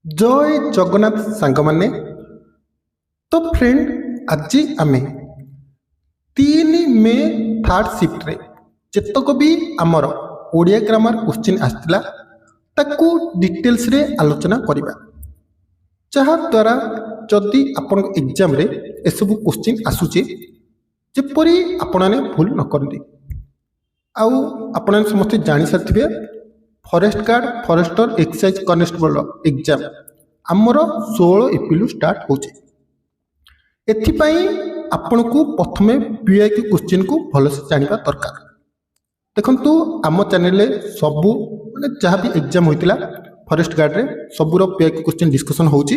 जय जगन्नाथ सांग माने तो फ्रेंड आज आम 3 मे थर्ड शिफ्ट रे जेतक भी आमर ओडिया ग्रामर क्वेश्चन आसला ताकू डिटेल्स रे आलोचना करिबा जहाद्वारा जदि आपण एग्जाम रे एसबू क्वेश्चन आसुचे जेपरी आपने भूल न करते आउ आपने समस्त जानी सारे forest guard forester excise constable exam आमर 16 एप्रिल स्टार्ट होचे एथिपाई आपण को प्रथमे पीआईक्यू क्वेश्चन को भलसे जानिबा दरकार। देखंतु आम चैनल सबू माने जहाँ भी एग्जाम होइतिला फॉरेस्ट गार्ड रे सबूर पीआईक्यू क्वेश्चन डिस्कशन होची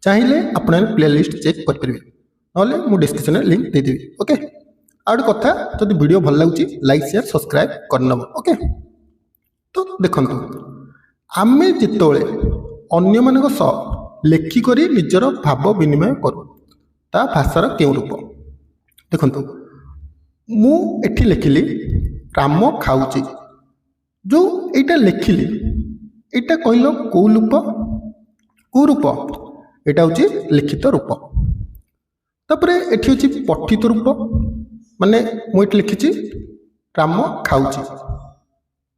चाहिए आपण प्लेलिस्ट चेक कर परिबे नले मु डिस्क्रिप्शन में लिंक दे देबी। ओके आउट कथा जदि वीडियो भल लागुची लाइक शेयर सब्सक्राइब करनब। ओके तो देखंतु आमे जितोले अन्य मानक सह लेखिकरी निजर भाव विनिमय करू ता भाषार केउ रूप देखंतु मु एठी लिखिली राम खाउची जो एटा लिखिली एटा कहलो को रूप एटा होची लिखित रूप तापरे एठी होची पठित रूप माने मु एठी लिखिची राम खाउची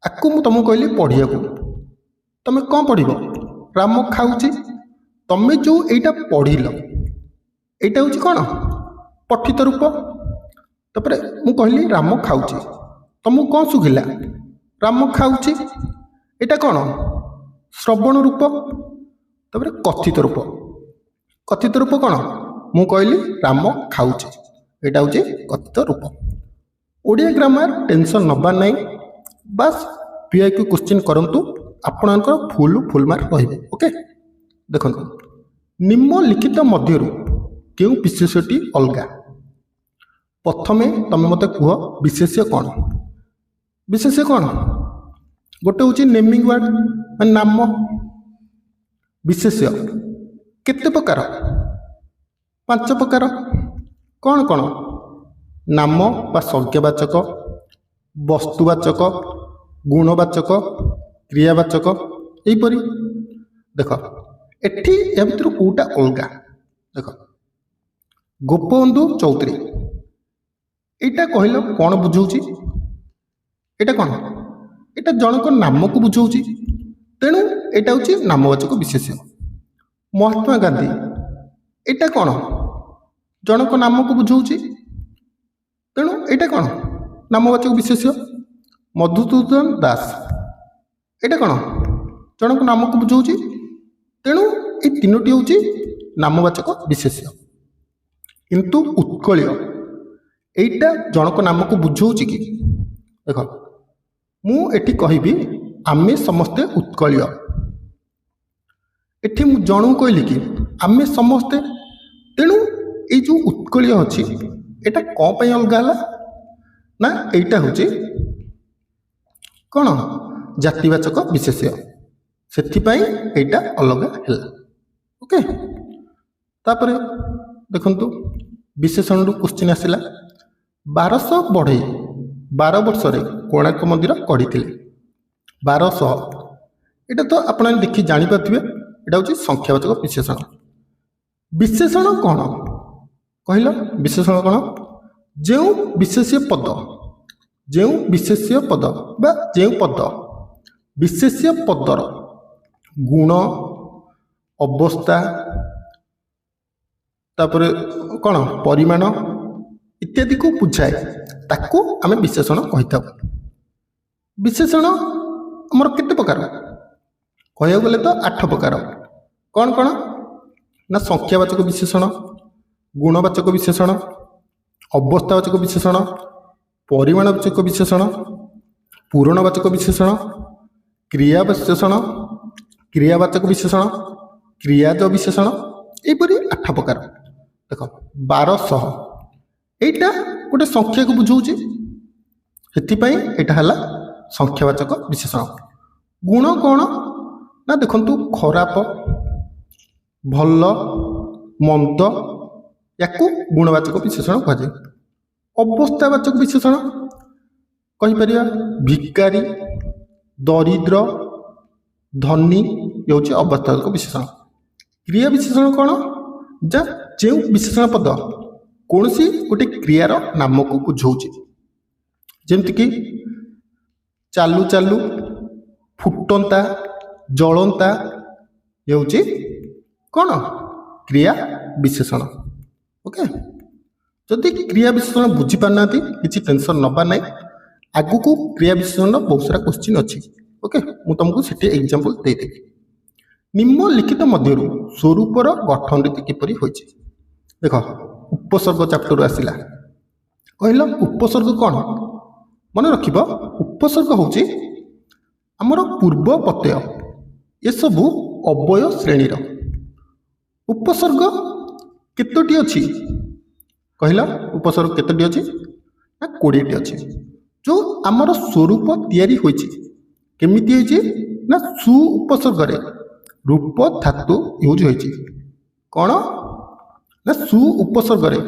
आकु मु तुमको कहली पढ़िया को तुम कौन पढ़ राम खाऊची तुम्हें जो एटा पढ़ल एटा हूँ कौन पठित रूप तापर मु कहली राम खाऊची तुमको कौन सुखिला राम खाऊची एटा कौन श्रवण रूप तापर कथित रूप कौन मु कहली राम खाऊची एटा हूँ कथित रूप। ओडिया ग्रामर टेंशन नबा नहीं बस पीआईक्यू क्वेश्चन करंतु आपणकर फुल मार्क रहिबे। ओके देखंतु निम्नलिखित मध्यरु केउ विशेषटी अलगा प्रथमे तमे मते कुह विशेष्य कौन गोटे होची नेमिंग वर्ड माने नाम विशेष्य केते प्रकार 5 प्रकार कौन कौन नाम बा संज्ञावाचक वस्तुवाचक गुणवाचक क्रियावाचक यहीपरी देख एठी या भितर कोटा अलगा देख गोपबंधु चौधरी एटा कहल कौन बुझाऊँ एटा कौन एटा जनक नाम को बुझाऊँ तेणु एटा हूँ नामवाचक विशेष्य। महात्मा गांधी एटा कौन जनक नाम को बुझाऊँ तेणु एटा कौन नामवाचक विशेष्य। मधुसूदन दास एटा कौन जनक नाम को बुझाऊँ तेणु ये तीनोटी हूँ नामवाचक विशेष्य किंतु उत्कलीय एटा जनक नाम को बुझाऊँ कि देख मुझे कहबी आमे समस्ते उत्कलीय एठी मु जनू कहली कि आमे समस्ते तेणु ये जो उत्कलीय अच्छी एटा कौन पे अलग है ना एटा हूँ कौन जातिवाचक विशेष्य से एटा अलग है। ओके तापर देखंतु विशेषण क्वेश्चन आसला 1200 बढ़ई 12 वर्ष रे कोणार्क मंदिर गढ़ी 1200 एटा तो आप देखी जानी पारे एटा हूँ संख्यावाचक विशेषण। विशेषण कौन कहल विशेषण कौन जो विशेष्य पद बा जो पद विशेष्य पदर गुण अवस्था तापर कौन परिमाण इत्यादि को बुझाए ताकू आम विशेषण कही था। विशेषण आमर केते प्रकार कह गले तो 8 प्रकार कौन कौन ना संख्यावाचक विशेषण गुणवाचक विशेषण अवस्थावाचक विशेषण परिमाणवाचक विशेषण पूरणवाचक विशेषण क्रियावाचक विशेषण क्रियाज विशेषण यहीपरी 8 प्रकार। देख 1200 एटा गोटे संख्या को बुझाऊँ से संख्यावाचक विशेषण। गुण कौन ना देखंतु खराब भल मंद या गुणवाचक विशेषण कहुए। अवस्थावाचक विशेषण कहीपर भिकारी दरिद्र धनी ଇଏ ହେଉଛି ଅବସ୍ଥାବାଚକ ବିଶେଷଣ। କ୍ରିୟା ବିଶେଷଣ କ'ଣ? ଯେଉଁ ବିଶେଷଣ ପଦ କୌଣସି ଗୋଟେ କ୍ରିୟାର ନାମକୁ ବୁଝାଉଛି, ଯେମିତିକି ଚାଲୁ ଚାଲୁ, ଫୁଟନ୍ତା, ଜଳନ୍ତା, ଇଏ ହେଉଛି କ'ଣ? କ୍ରିୟା ବିଶେଷଣ। ଓକେ, ଯଦି କ୍ରିୟା ବିଶେଷଣ ବୁଝିପାରୁନାହାନ୍ତି କିଛି ଟେନସନ୍ ନେବା ନାହିଁ, ଆଗକୁ କ୍ରିୟା ବିଶେଷଣର ବହୁତ ସାରା କ୍ୱେଶ୍ଚିନ୍ ଅଛି। ଓକେ, ମୁଁ ତୁମକୁ ସେଠି ଏକ୍ଜାମ୍ପଲ୍ ଦେଇଦେବି। ନିମ୍ନଲିଖିତ ମଧ୍ୟରୁ ସ୍ୱରୂପର ଗଠନ ରୀତି କିପରି ହୋଇଛି? ଦେଖ, ଉପସର୍ଗ ଚାପ୍ଟରରୁ ଆସିଲା। କହିଲ ଉପସର୍ଗ କ'ଣ? ମନେ ରଖିବ, ଉପସର୍ଗ ହେଉଛି ଆମର ପୂର୍ବ ପ୍ରତ୍ୟୟ। ଏସବୁ ଅବୟ ଶ୍ରେଣୀର। ଉପସର୍ଗ କେତୋଟି ଅଛି? କହିଲ ଉପସର୍ଗ କେତୋଟି ଅଛି? ନା 20ଟି ଅଛି। ଯେଉଁ ଆମର ସ୍ୱରୂପ ତିଆରି ହୋଇଛି, କେମିତି ହୋଇଛି? ନା ସୁ ଉପସର୍ଗରେ ରୂପ ଧାତୁ ୟୁଜ୍ ହୋଇଛି। କ'ଣ? ନା ସୁ ଉପସର୍ଗରେ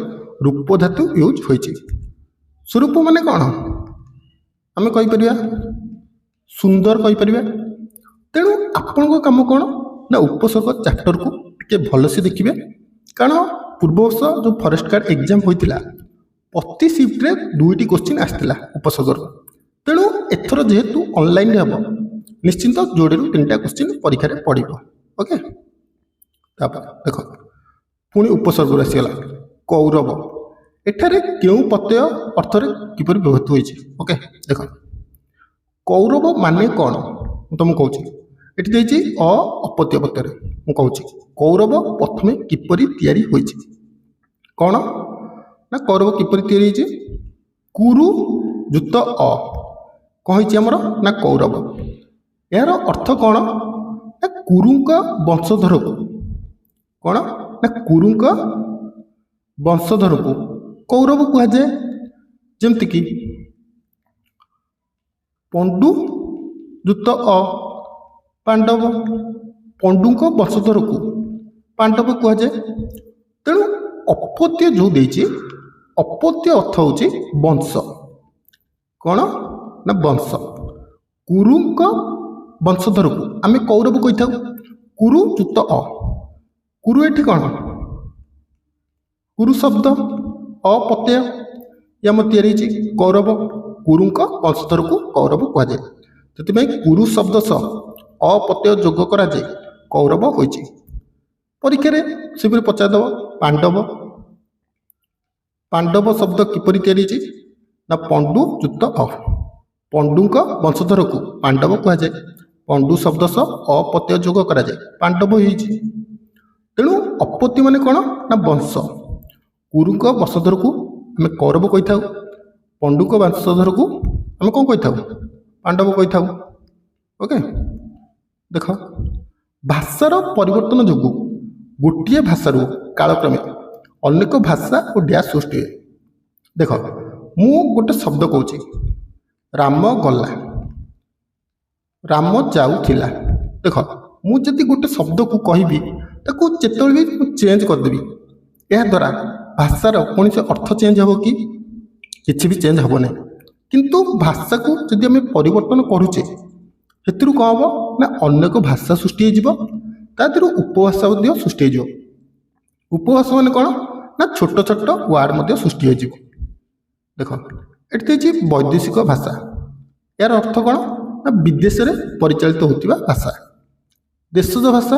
ରୂପ ଧାତୁ ୟୁଜ୍ ହୋଇଛି। ସ୍ୱରୂପ ମାନେ କ'ଣ? ଆମେ କହିପାରିବା ସୁନ୍ଦର କହିପାରିବା। ତେଣୁ ଆପଣଙ୍କ କାମ କ'ଣ? ନା ଉପସର୍ଗ ଚାପ୍ଟରକୁ ଟିକେ ଭଲସେ ଦେଖିବେ, କାରଣ ପୂର୍ବ ବର୍ଷ ଯେଉଁ ଫରେଷ୍ଟ ଗାର୍ଡ଼ ଏକ୍ଜାମ୍ ହୋଇଥିଲା ପ୍ରତି ସିଫ୍ଟରେ 2ଟି କ୍ୱେଶ୍ଚିନ୍ ଆସିଥିଲା ଉପସର୍ଗରୁ। ତେଣୁ ଏଥର ଯେହେତୁ ଅନଲାଇନ୍ରେ ହେବ, ନିଶ୍ଚିନ୍ତ ଯୋଡ଼ିରୁ 3ଟା କ୍ୱେଶ୍ଚିନ୍ ପରୀକ୍ଷାରେ ପଡ଼ିବ। ଓକେ, ତାପରେ ଦେଖ ପୁଣି ଉପସର୍ଗରୁ ଆସିଗଲା କୌରବ। ଏଠାରେ କେଉଁ ପ୍ରତ୍ୟୟ ଅର୍ଥରେ କିପରି ବ୍ୟବହୃତ ହୋଇଛି? ଓକେ, ଦେଖ କୌରବ ମାନେ କ'ଣ ମୁଁ ତୁମକୁ କହୁଛି। ଏଠି ଦେଇଛି ଅପତ୍ୟ ପ୍ରତ୍ୟୟରେ। ମୁଁ କହୁଛି କୌରବ ପ୍ରଥମେ କିପରି ତିଆରି ହୋଇଛି? କ'ଣ? ନା କୌରବ କିପରି ତିଆରି ହୋଇଛି? କୁରୁ ଯୁକ୍ତ ଅ କ'ଣ ହେଇଛି ଆମର? ନା କୌରବ। ଏହାର ଅର୍ଥ କ'ଣ? ନା କୁରୁଙ୍କ ବଂଶଧରକୁ। କ'ଣ? ନା କୁରୁଙ୍କ ବଂଶଧରକୁ କୌରବ କୁହାଯାଏ। ଯେମିତିକି ପଣ୍ଡୁ ଯୁକ୍ତ ଅ ପାଣ୍ଡବ, ପଣ୍ଡୁଙ୍କ ବଂଶଧରକୁ ପାଣ୍ଡବ କୁହାଯାଏ। ତେଣୁ ଅପତ୍ୟ ଯେଉଁ ଦେଇଛି, ଅପତ୍ୟ ଅର୍ଥ ହେଉଛି ବଂଶ। କ'ଣ? ନା ବଂଶ। କୁରୁଙ୍କ ବଂଶଧରକୁ ଆମେ କୌରବ କହିଥାଉ। କୁରୁ ଯୁକ୍ତ ଅ, କୁରୁ ଏଠି କ'ଣ? କୁରୁ ଶବ୍ଦ, ଅପତ୍ୟ, ଆମ ତିଆରି ହେଇଛି କୌରବ। କୁରୁଙ୍କ ବଂଶଧରକୁ କୌରବ କୁହାଯାଏ। ସେଥିପାଇଁ କୁରୁ ଶବ୍ଦ ସହ ଅପତ୍ୟ ଯୋଗ କରାଯାଇ କୌରବ ହୋଇଛି। ପରୀକ୍ଷାରେ ସେପରି ପଚାରିଦେବ ପାଣ୍ଡବ। ପାଣ୍ଡବ ଶବ୍ଦ କିପରି ତିଆରି ହେଇଛି? ନା ପଣ୍ଡୁ ଯୁକ୍ତ ଅ, ପଣ୍ଡୁଙ୍କ ବଂଶଧରକୁ ପାଣ୍ଡବ କୁହାଯାଏ। ପଣ୍ଡୁ ଶବ୍ଦ ସହ ଅପତ୍ୟ ଯୋଗ କରାଯାଏ ପାଣ୍ଡବ ହେଇଛି। ତେଣୁ ଅପତ୍ୟ ମାନେ କ'ଣ? ନା ବଂଶ। କୁରୁଙ୍କ ବଂଶଧରକୁ ଆମେ କୌରବ କହିଥାଉ, ପଣ୍ଡୁଙ୍କ ବଂଶଧରକୁ ଆମେ କ'ଣ କହିଥାଉ? ପାଣ୍ଡବ କହିଥାଉ। ଓକେ, ଦେଖ ଭାଷାର ପରିବର୍ତ୍ତନ ଯୋଗୁଁ ଗୋଟିଏ ଭାଷାରୁ କାଳକ୍ରମେ ଅନେକ ଭାଷା ଓ ଡ୍ୟାସ୍ ସୃଷ୍ଟି ହୁଏ। ଦେଖ ମୁଁ ଗୋଟେ ଶବ୍ଦ କହୁଛି, ରାମ ଗଲା, ରାମ ଯାଉଥିଲା। ଦେଖ ମୁଁ ଯଦି ଗୋଟେ ଶବ୍ଦକୁ କହିବି, ତାକୁ ଯେତେବେଳେ ବି ମୁଁ ଚେଞ୍ଜ କରିଦେବି, ଏହାଦ୍ୱାରା ଭାଷାର କୌଣସି ଅର୍ଥ ଚେଞ୍ଜ ହେବ କି? କିଛି ବି ଚେଞ୍ଜ ହେବ ନାହିଁ। କିନ୍ତୁ ଭାଷାକୁ ଯଦି ଆମେ ପରିବର୍ତ୍ତନ କରୁଛେ, ସେଥିରୁ କ'ଣ ହେବ? ନା ଅନେକ ଭାଷା ସୃଷ୍ଟି ହୋଇଯିବ, ତା ଦେହରୁ ଉପଭାଷା ମଧ୍ୟ ସୃଷ୍ଟି ହୋଇଯିବ। ଉପଭାଷା ମାନେ କ'ଣ? ନା ଛୋଟ ଛୋଟ ୱାର୍ଡ଼ ମଧ୍ୟ ସୃଷ୍ଟି ହୋଇଯିବ। ଦେଖ ଏଠି ଦେଇଛି ବୈଦେଶିକ ଭାଷା। ଏହାର ଅର୍ଥ କ'ଣ? ନା ବିଦେଶରେ ପରିଚାଳିତ ହେଉଥିବା ଭାଷା। ଦେଶଜ ଭାଷା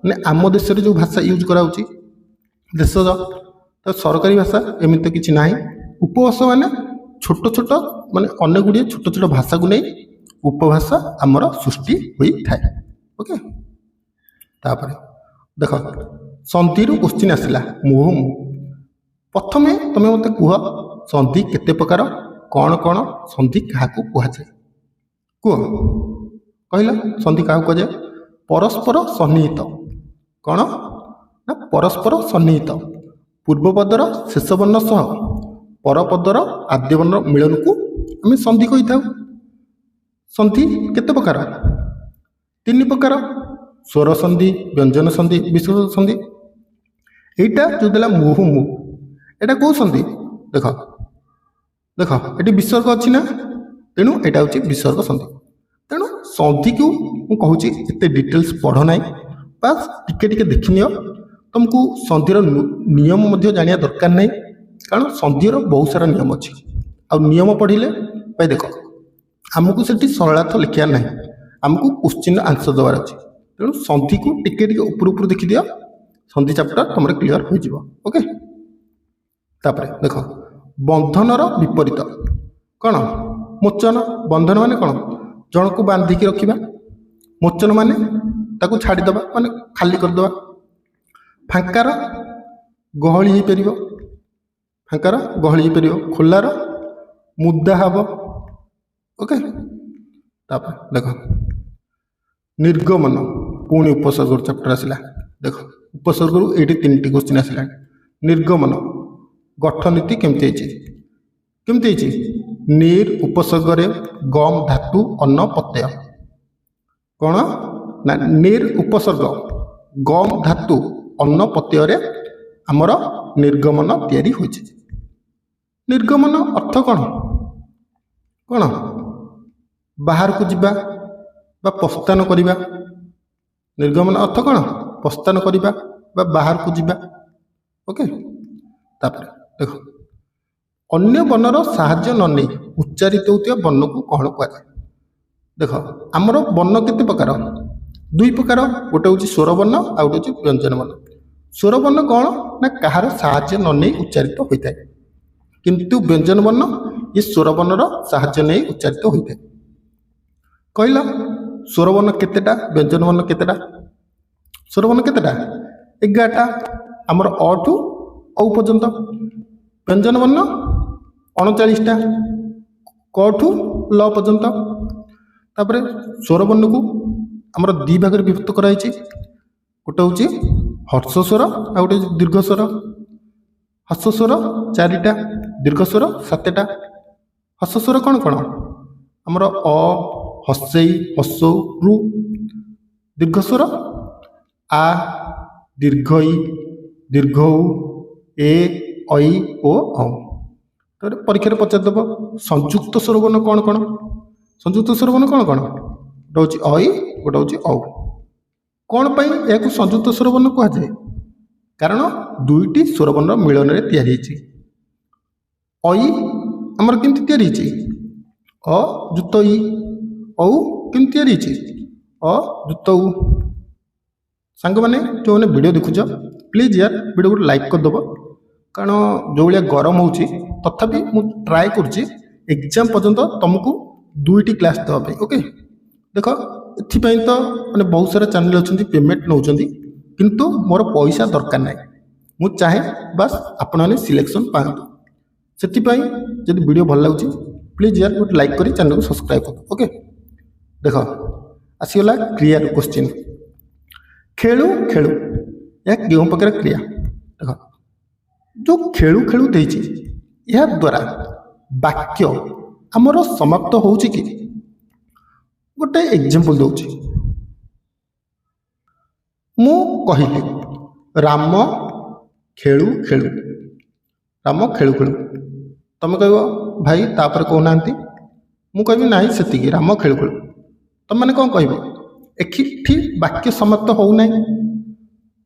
ମାନେ ଆମ ଦେଶରେ ଯେଉଁ ଭାଷା ୟୁଜ୍ କରାହେଉଛି ଦେଶଜ, ତ ସରକାରୀ ଭାଷା ଏମିତି କିଛି ନାହିଁ। ଉପଭାଷା ମାନେ ଛୋଟ ଛୋଟ ମାନେ ଅନେକ ଗୁଡ଼ିଏ ଛୋଟ ଛୋଟ ଭାଷାକୁ ନେଇ ଉପଭାଷା ଆମର ସୃଷ୍ଟି ହୋଇଥାଏ। ଓକେ, ତାପରେ ଦେଖ ସନ୍ଧିରୁ କ୍ୱେଶ୍ଚିନ୍ ଆସିଲା ମୁହୁର୍ମୁହୁ। ପ୍ରଥମେ ତୁମେ ମୋତେ କୁହ ସନ୍ଧି କେତେ ପ୍ରକାର, କ'ଣ କ'ଣ ସନ୍ଧି କାହାକୁ କୁହାଯାଏ? କୁହ, କହିଲ ସନ୍ଧି କାହାକୁ କୁହାଯାଏ? ପରସ୍ପର ସନ୍ନିହିତ। କ'ଣ? ନା ପରସ୍ପର ସନ୍ନିହିତ ପୂର୍ବପଦର ଶେଷ ବର୍ଣ୍ଣ ସହ ପରପଦର ଆଦ୍ୟ ବର୍ଣ୍ଣ ମିଳନକୁ ଆମେ ସନ୍ଧି କହିଥାଉ। ସନ୍ଧି କେତେ ପ୍ରକାର? 3 ପ୍ରକାର। ସ୍ୱର ସନ୍ଧି, ବ୍ୟଞ୍ଜନ ସନ୍ଧି, ବିସର୍ଗ ସନ୍ଧି। এইটা ଯେଉଁ ଦେଲା ମୁହୁର୍ମୁହୁ, ଏଇଟା କେଉଁ ସନ୍ଧି? ଦେଖ ଦେଖ ଏଠି ବିସର୍ଗ ଅଛି ନା, ତେଣୁ ଏଇଟା ହେଉଛି ବିସର୍ଗ ସନ୍ଧି। ତେଣୁ सन्धि को मुझे एत डिटेल्स पढ़ ना बास टिके देखनी तुमको सन्धिर नियम जाना दरकार नहीं कारण सन्धिर बहुत सारा नियम अच्छी आ नियम पढ़ले भाई देख आमको से सरलार्थ लिखा ना आमको क्वेश्चन आंसर देवार अच्छे तेणु सन्धि को टिके ऊपर देखी दियो सन्धि चैप्टर तुम क्लीयर हो ओके। तापर देख बंधनर विपरीत कौन मोचन बंधन माने कौन जन को बांधिकी रखा मोचन माने ताकू छाड़ीदे माने खाली करदे फांकार गहली हो पार फांकार गहली हो पार खोलार मुदा हम ओके। तापर देख निर्गमन पुणी उपसर्ग चैप्टर आसला देख उपसर्ग ये 3टी क्वेश्चन आसला निर्गमन गठनीति केमती निर उपसर्ग गम धातु अन्न प्रत्यय कौन ना निर उपसर्ग गम धातु अन्न प्रत्यय आमर निर्गमन तैयारी होइछे। निर्गमन अर्थ कौन कौन बाहर को जिबा बा प्रस्थान करिबा निर्गमन अर्थ कौन प्रस्थान करिबा बा बाहर को जिबा ओके। तापर देख अन्य वर्णर साहाय्य न नहीं उच्चारित होता वर्ण को कौन कहुए देख आमर वर्ण केते प्रकार 2 प्रकार गोटे हूँ स्वर वर्ण आ गोटे हूँ व्यंजन वर्ण। स्वर वर्ण कौन ना कहार साहाय्य न नहीं उच्चारित होता है किंतु व्यंजन वर्ण ये स्वर वर्णर साहाय्य नहीं उच्चारित होता है। कहल स्वर वर्ण केतेटा व्यंजन वर्ण केतेटा स्वर वर्ण केतेटा 11टा आमर अ टू औ पर्यंत व्यंजन वर्ण 39टा क ठू ल पर्यंत। तापर स्वर वर्ण को आमर 2 भाग विभक्त कराई गोटे हूँ हर्ष स्वर आ गोटे दीर्घ स्वर हर्ष स्वर 4टा दीर्घ स्वर 7टा। हर्ष स्वर कौन कौन आमर अ हसई हसौ रु दीर्घ स्वर आ दीर्घई दीर्घ ए ऐ ओ औ। तो परीक्षा पचारदेव संयुक्त स्वर वर्ण कौन कौन संयुक्त स्वर वर्ण कौन कौन गोटे हूँ ऐ गोटे हूँ औ। कौन पाई या संयुक्त स्वर वर्ण कहुए कारण 2टी स्वर वर्ण मिलन में तैयारी ऐ आमर केमती तैयारी अ जुत इ औ केमती तैयारी अ जुत उ। सांग मैंने जो मैंने वीडियो देखुच प्लीज यार वीडियो को लाइक करदेव कारण जो भाया गरम हो तथापि मु ट्राए करुच्ची एग्जाम पर्यंत तुमको 2टी क्लास देवाई ओके। देख एपाई तो मैंने बहुत सारा चैनल अच्छा पेमेंट नौ किंतु मोर पैसा दरकार ना मु चाहे बस आपण मैंने सिलेक्शन पातु से जब वीडियो भल लगे प्लीज यार गोटे लाइक करी चैनल को सब्सक्राइब कर ओके। देख आसीगला क्रिया क्वेश्चन खेलु खेलु या क्यों प्रकार क्रिया देख जो खेलु खेलु देछि या द्वारा वाक्य आमर समाप्त हो कि गोटे एग्जांपल दूची मु कहली राम खेलु खेलु राम खेलु खेलु तुम कह भाई तापर कहना मु कह ना से राम खेलु खेलु तुम मैंने कौन कह एठी वाक्य समाप्त हो ना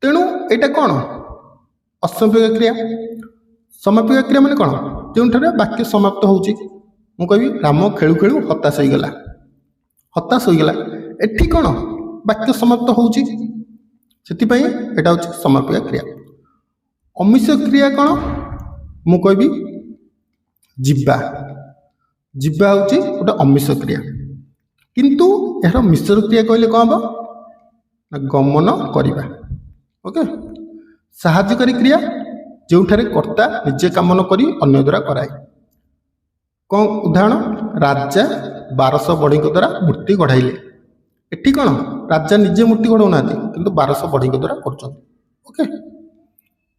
तेणु यहाँ कौन असंपीय क्रिया समापिक क्रिया माने कौन जो वाक्य समाप्त हो कहि राम खेलु खेलु हताश होगला एठी कौन वाक्य समाप्त हो हूँ समापिक क्रिया। अमिष क्रिया कौन मु कहि जिबा जिबा हूँ गोटे अमिष क्रिया किंतु यार मिश्र क्रिया कहले कौन हम ना गमन करवा ओके। साहाय्यकारी क्रिया जो कर्ता निजे काम न करी अन्य द्वारा कराए कौन उदाहरण राजा 1200 बढ़ई द्वारा मूर्ति गढ़ाइले एटी कौन राजा निजे मूर्ति गढ़ाऊना किंतु 1200 बढ़ई द्वारा कर ओके।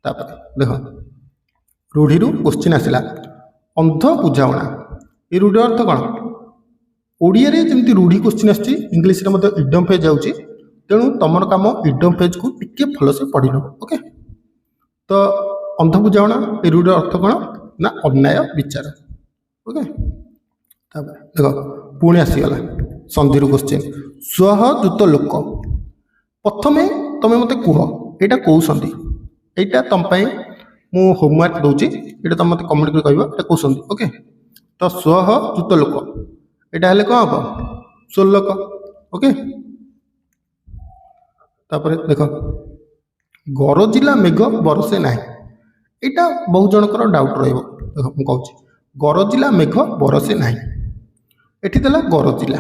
तापर देख रूढ़ी क्वेश्चन आसला अंध बुझाणा ये रूढ़ी अर्थ कौन ओडिया रे जमती रूढ़ी क्वेश्चन आसी इंग्लिश रे मते इडम फेज जाउची तेणु तुम काम इडम फेज को टिके भल से पढ़ी नो ओके। तो अंध बुझाणा ये रूढ़ी अर्थ कौन ना अन्याय विचार ओके। देख पुणी आसीगला ସନ୍ଧିରୁ କ୍ୱେଶ୍ଚିନ୍। ସ୍ୱହ ଯୁକ୍ତ ଲୋକ। ପ୍ରଥମେ ତମେ ମୋତେ କୁହ ଏଇଟା କେଉଁ ସନ୍ଧି? এইটা ତମ ପାଇଁ ମୁଁ ହୋମୱାର୍କ ଦେଉଛି, ଏଇଟା ତମେ ମୋତେ କମେଣ୍ଟ କରି କହିବ ଏଇଟା କେଉଁ ସନ୍ଧି। ଓକେ, ତ ସ୍ୱହ ଯୁକ୍ତ ଲୋକ ଏଇଟା ହେଲେ କ'ଣ ହେବ? ଷୋଲକ। ଓକେ, ତାପରେ ଦେଖ ଗରଜିଲା ମେଘ ବରଷେ ନାହିଁ। ଏଇଟା ବହୁ ଜଣଙ୍କର ଡାଉଟ୍ ରହିବ। ଦେଖ ମୁଁ କହୁଛି ଗରଜିଲା ମେଘ ବରଷେ ନାହିଁ। ଏଠି ଦେଲା ଗରଜିଲା।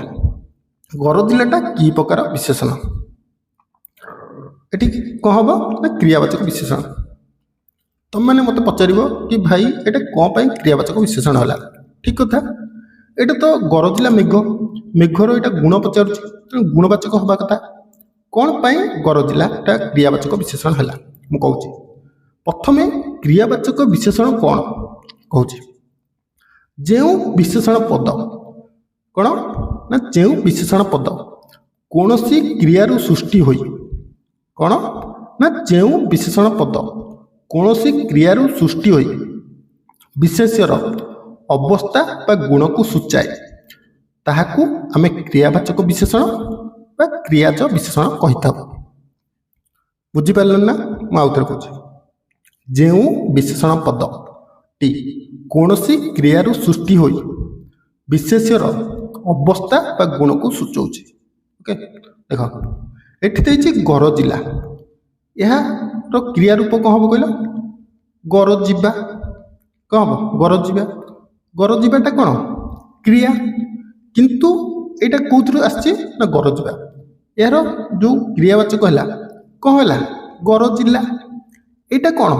ଗରଜିଲାଟା କି ପ୍ରକାର ବିଶେଷଣ? ଏଠି କ'ଣ ହେବ ନା କ୍ରିୟାବାଚକ ବିଶେଷଣ। ତମମାନେ ମୋତେ ପଚାରିବ କି ଭାଇ ଏଇଟା କ'ଣ ପାଇଁ କ୍ରିୟାବାଚକ ବିଶେଷଣ ହେଲା? ଠିକ୍ କଥା, ଏଇଟା ତ ଗରଜିଲା ମେଘ, ମେଘର ଏଇଟା ଗୁଣ ପଚାରୁଛି, ତେଣୁ ଗୁଣବାଚକ ହେବା କଥା। କ'ଣ ପାଇଁ ଗରଜିଲାଟା କ୍ରିୟାବାଚକ ବିଶେଷଣ ହେଲା ମୁଁ କହୁଛି। ପ୍ରଥମେ କ୍ରିୟାବାଚକ ବିଶେଷଣ କ'ଣ କହୁଛି? ଯେଉଁ ବିଶେଷଣ ପଦ କ'ଣ ନା ଯେଉଁ ବିଶେଷଣ ପଦ କୌଣସି କ୍ରିୟାରୁ ସୃଷ୍ଟି ହୋଇ କ'ଣ ନା ଯେଉଁ ବିଶେଷଣ ପଦ କୌଣସି କ୍ରିୟାରୁ ସୃଷ୍ଟି ହୋଇ ବିଶେଷ୍ୟର ଅବସ୍ଥା ବା ଗୁଣକୁ ସୂଚାଏ ତାହାକୁ ଆମେ କ୍ରିୟାବାଚକ ବିଶେଷଣ ବା କ୍ରିୟାଜ ବିଶେଷଣ କହିଥାଉ। ବୁଝିପାରିଲେ ନା? ମୁଁ ଆଉଥରେ କହୁଛି, ଯେଉଁ ବିଶେଷଣ ପଦଟି କୌଣସି କ୍ରିୟାରୁ ସୃଷ୍ଟି ହୋଇ ବିଶେଷ୍ୟର ଅବସ୍ଥା ବା ଗୁଣକୁ ସୂଚାଉଛି। ଓକେ, ଦେଖ ଏଠି ଦେଇଛି ଗରଜିଲା, ଏହାର କ୍ରିୟା ରୂପ କ'ଣ ହେବ କହିଲ? ଗରଜିବା। କ'ଣ ହେବ? ଗରଜିବା। ଗରଜିବାଟା କ'ଣ କ୍ରିୟା, କିନ୍ତୁ ଏଇଟା କେଉଁଥିରୁ ଆସିଛି ନା ଗରଜିବା। ଏହାର ଯେଉଁ କ୍ରିୟାବାଚକ ହେଲା କ'ଣ ହେଲା? ଗରଜିଲା। ଏଇଟା କ'ଣ?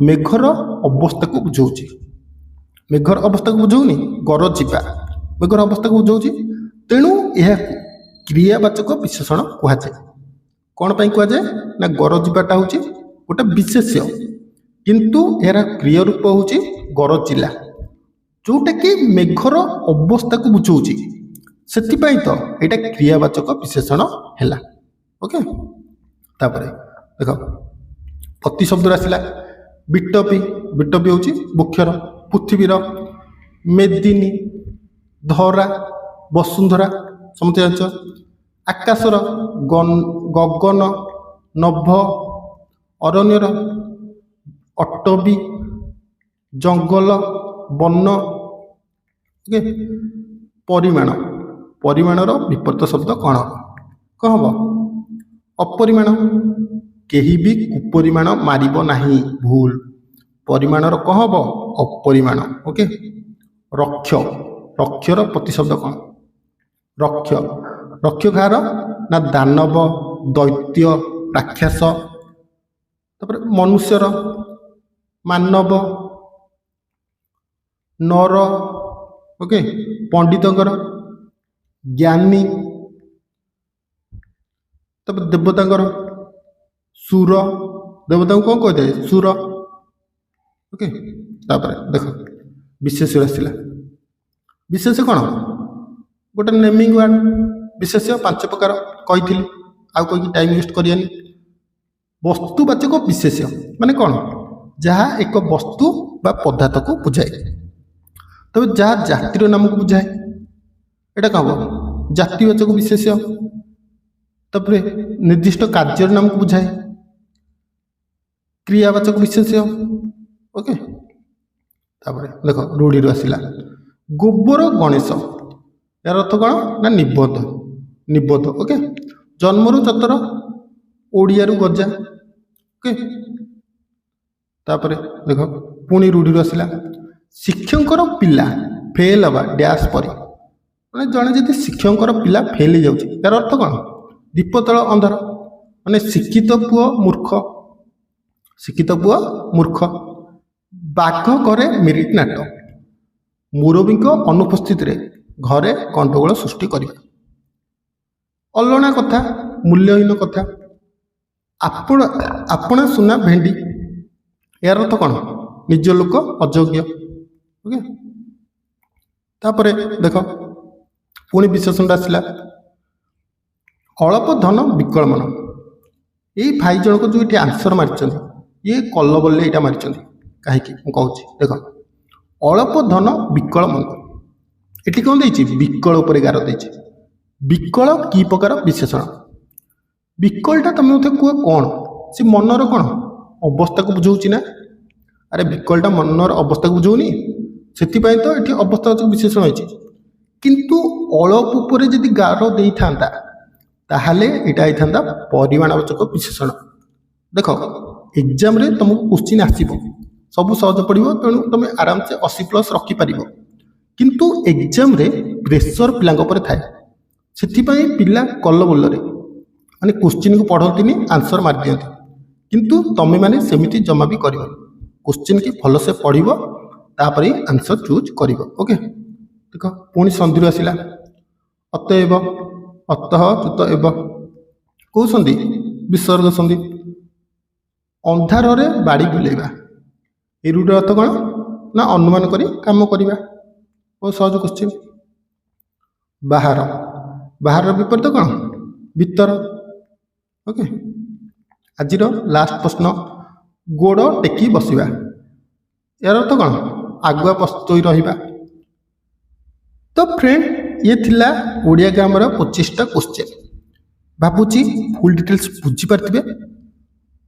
ମେଘର ଅବସ୍ଥାକୁ ବୁଝାଉଛି। ମେଘର ଅବସ୍ଥାକୁ ବୁଝାଉନି, ଗରଜିବା ମେଘର ଅବସ୍ଥାକୁ ବୁଝାଉଛି। ତେଣୁ ଏହାକୁ କ୍ରିୟାବାଚକ ବିଶେଷଣ କୁହାଯାଏ। କ'ଣ ପାଇଁ କୁହାଯାଏ ନା ଗରଜିବାଟା ହେଉଛି ଗୋଟେ ବିଶେଷ୍ୟ, କିନ୍ତୁ ଏହାର କ୍ରିୟା ରୂପ ହେଉଛି ଗରଜିଲା, ଯେଉଁଟାକି ମେଘର ଅବସ୍ଥାକୁ ବୁଝାଉଛି। ସେଥିପାଇଁ ତ ଏଇଟା କ୍ରିୟାବାଚକ ବିଶେଷଣ ହେଲା। ଓକେ, ତାପରେ ଦେଖ ପ୍ରତି ଶବ୍ଦରେ ଆସିଲା ବିଟପି। ବିଟପି ହେଉଛି ବୃକ୍ଷର, ପୃଥିବୀର, ମେଦିନୀ, ଧରା, ବସୁନ୍ଧରା ସମସ୍ତେ ଜାଣିଛ, ଆକାଶର, ଗଗନ, ନଭ, ଅରଣ୍ୟର, ଅଟବୀ, ଜଙ୍ଗଲ, ବନ। ଓକେ, ପରିମାଣ। ପରିମାଣର ବିପରୀତ ଶବ୍ଦ କ'ଣ ହେବ? ଅପରିମାଣ। କେହି ବି କୁପରିମାଣ ମାରିବ ନାହିଁ, ଭୁଲ। ପରିମାଣର କ'ଣ ହେବ? ଅପରିମାଣ। ଓକେ, ରକ୍ଷ। ରକ୍ଷର ପ୍ରତିଶବ୍ଦ କ'ଣ? ରକ୍ଷ। ରକ୍ଷ କାହାର ନା ଦାନବ, ଦୈତ୍ୟ, ରାକ୍ଷସ। ତାପରେ ମନୁଷ୍ୟର, ମାନବ, ନର। ଓକେ, ପଣ୍ଡିତଙ୍କର, ଜ୍ଞାନୀ। ତାପରେ ଦେବତାଙ୍କର, ସୁର। ଦେବତାଙ୍କୁ କ'ଣ କହିଥାଏ? ସୁର। ଓକେ, ତାପରେ ଦେଖ ବିଶେଷ୍ୟ ଆସିଲା। ବିଶେଷ୍ୟ କ'ଣ? ଗୋଟେ ନେମିଂ ୱାର୍ଡ। ବିଶେଷ୍ୟ 5 ପ୍ରକାର କହିଥିଲି, ଆଉ କହିକି ଟାଇମ୍ ୱେଷ୍ଟ କରିବାନି। ବସ୍ତୁବାଚକ ବିଶେଷ୍ୟ ମାନେ କ'ଣ? ଯାହା ଏକ ବସ୍ତୁ ବା ପଦାର୍ଥକୁ ବୁଝାଏ। ତେବେ ଯାହା ଜାତିର ନାମକୁ ବୁଝାଏ ଏଇଟା କ'ଣ ହେବ? ଜାତିବାଚକ ବିଶେଷ୍ୟ। ତାପରେ ନିର୍ଦ୍ଦିଷ୍ଟ କାର୍ଯ୍ୟର ନାମକୁ ବୁଝାଏ, କ୍ରିୟାବାଚକ ବିଶେଷ୍ୟ। ଓକେ, ତାପରେ ଦେଖ ରୂଢ଼ିରୁ ଆସିଲା ଗୋବର ଗଣେଶ। ଏହାର ଅର୍ଥ କ'ଣ ନା ନିର୍ବୋଧ। ନିର୍ବୋଧ। ଓକେ, ଜନ୍ମରୁ ଚତର, ଓଡ଼ିଆରୁ ଗଜା। ଓକେ, ତାପରେ ଦେଖ ପୁଣି ରୂଢ଼ିରୁ ଆସିଲା ଶିକ୍ଷକଙ୍କର ପିଲା ଫେଲ୍ ହେବା ଡ୍ୟାସ୍ ପରି। ମାନେ ଜଣେ ଯଦି ଶିକ୍ଷକଙ୍କର ପିଲା ଫେଲ୍ ହେଇଯାଉଛି, ଏହାର ଅର୍ଥ କ'ଣ? ଦୀପତଳ ଅନ୍ଧାର। ମାନେ ଶିକ୍ଷିତ ପୁଅ ମୂର୍ଖ। ଶିକ୍ଷିତ ପୁଅ ମୂର୍ଖ। ବାଘ କରେ ମିରିଟ ନାଟ। ମୁରବୀଙ୍କ ଅନୁପସ୍ଥିତିରେ ଘରେ ଗଣ୍ଡଗୋଳ ସୃଷ୍ଟି କରିବା। ଅଲଣା କଥା, ମୂଲ୍ୟହୀନ କଥା। ଆପଣା ସୁନା ଭେଣ୍ଡି। ଏହାର ଅର୍ଥ କ'ଣ? ନିଜ ଲୋକ, ଅଯୋଗ୍ୟ। ଓକେ, ତାପରେ ଦେଖ ପୁଣି ବିଶେଷଣଟା ଆସିଲା ଅଳପ ଧନ ବିକଳ ମନ। ଏଇ ଭାଇ ଜଣକ ଯେଉଁ ଏଠି ଆନ୍ସର ମାରିଛନ୍ତି, ଇଏ କଲବଲରେ ଏଇଟା ମାରିଛନ୍ତି। କାହିଁକି ମୁଁ କହୁଛି, ଦେଖ ଅଳପ ଧନ ବିକଳ ମନ। ଏଠି କ'ଣ ଦେଇଛି? ବିକଳ ଉପରେ ଗାର ଦେଇଛି। ବିକଳ କି ପ୍ରକାର ବିଶେଷଣ? ବିକଳଟା ତମେ ମୋତେ କୁହ କ'ଣ? ସେ ମନର କ'ଣ ଅବସ୍ଥାକୁ ବୁଝାଉଛି ନା? ଆରେ ବିକଳଟା ମନର ଅବସ୍ଥାକୁ ବୁଝାଉନି, ସେଥିପାଇଁ ତ ଏଠି ଅବସ୍ଥାବାଚକ ବିଶେଷଣ ହେଇଛି। କିନ୍ତୁ ଅଳପ ଉପରେ ଯଦି ଗାର ଦେଇଥାନ୍ତା ତାହେଲେ ଏଇଟା ହେଇଥାନ୍ତା ପରିମାଣବାଚକ ବିଶେଷଣ। ଦେଖ ଏକ୍ଜାମରେ ତୁମକୁ କୋଶ୍ଚିନ୍ ଆସିବ, ସବୁ ସହଜ ପଡ଼ିବ, ତେଣୁ ତୁମେ ଆରାମସେ 80+ ରଖିପାରିବ। କିନ୍ତୁ ଏକ୍ଜାମରେ ପ୍ରେସର ପିଲାଙ୍କ ଉପରେ ଥାଏ, ସେଥିପାଇଁ ପିଲା କଲବଲରେ ମାନେ କୋଶ୍ଚିନ୍କୁ ପଢ଼ନ୍ତିନି, ଆନ୍ସର ମାରିଦିଅନ୍ତି। କିନ୍ତୁ ତୁମେମାନେ ସେମିତି ଜମା ବି କରିବନି, କୋଶ୍ଚିନ୍କି ଭଲସେ ପଢ଼ିବ, ତାପରେ ଆନ୍ସର ଚୁଜ୍ କରିବ। ଓକେ, ଦେଖ ପୁଣି ସନ୍ଧିରୁ ଆସିଲା ଅତଏବ, ଅତଃ ଚୁତ ଏବ, କେଉଁ ସନ୍ଧି? ବିସର୍ଗ ସନ୍ଧି। ଅନ୍ଧାରରେ ବାଡ଼ି ବୁଲେଇବା, ଏ ରୁଟ୍ର ଅର୍ଥ କ'ଣ ନା ଅନୁମାନ କରି କାମ କରିବା। ବହୁତ ସହଜ କୋଶ୍ଚିନ୍। ବାହାର, ବାହାରର ବିପରୀତ କ'ଣ? ଭିତର। ଓକେ, ଆଜିର ଲାଷ୍ଟ ପ୍ରଶ୍ନ, ଗୋଡ଼ ଟେକି ବସିବା, ଏହାର ଅର୍ଥ କ'ଣ? ଆଗୁଆ ପ୍ରସ୍ତୁତ ହୋଇ ରହିବା। ତ ଫ୍ରେଣ୍ଡ, ଇଏ ଥିଲା ଓଡ଼ିଆ ଗ୍ରାମର 25ଟା କୋଶ୍ଚିନ୍। ଭାବୁଛି ଫୁଲ୍ ଡିଟେଲ୍ସ ବୁଝିପାରିଥିବେ।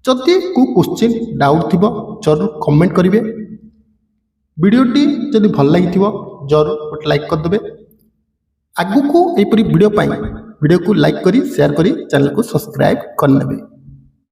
ଯଦି କେଉଁ କୋଶ୍ଚିନ୍ ଡାଉଟ୍ ଥିବ ଜରୁର କମେଣ୍ଟ କରିବେ। ଭିଡ଼ିଓଟି ଯଦି ଭଲ ଲାଗିଥିବ ଜରୁର ଗୋଟେ ଲାଇକ୍ କରିଦେବେ। ଆଗକୁ ଏହିପରି ଭିଡ଼ିଓ ପାଇଁ ଭିଡ଼ିଓକୁ ଲାଇକ୍ କରି ସେୟାର କରି ଚ୍ୟାନେଲକୁ ସବସ୍କ୍ରାଇବ୍ କରିନେବେ।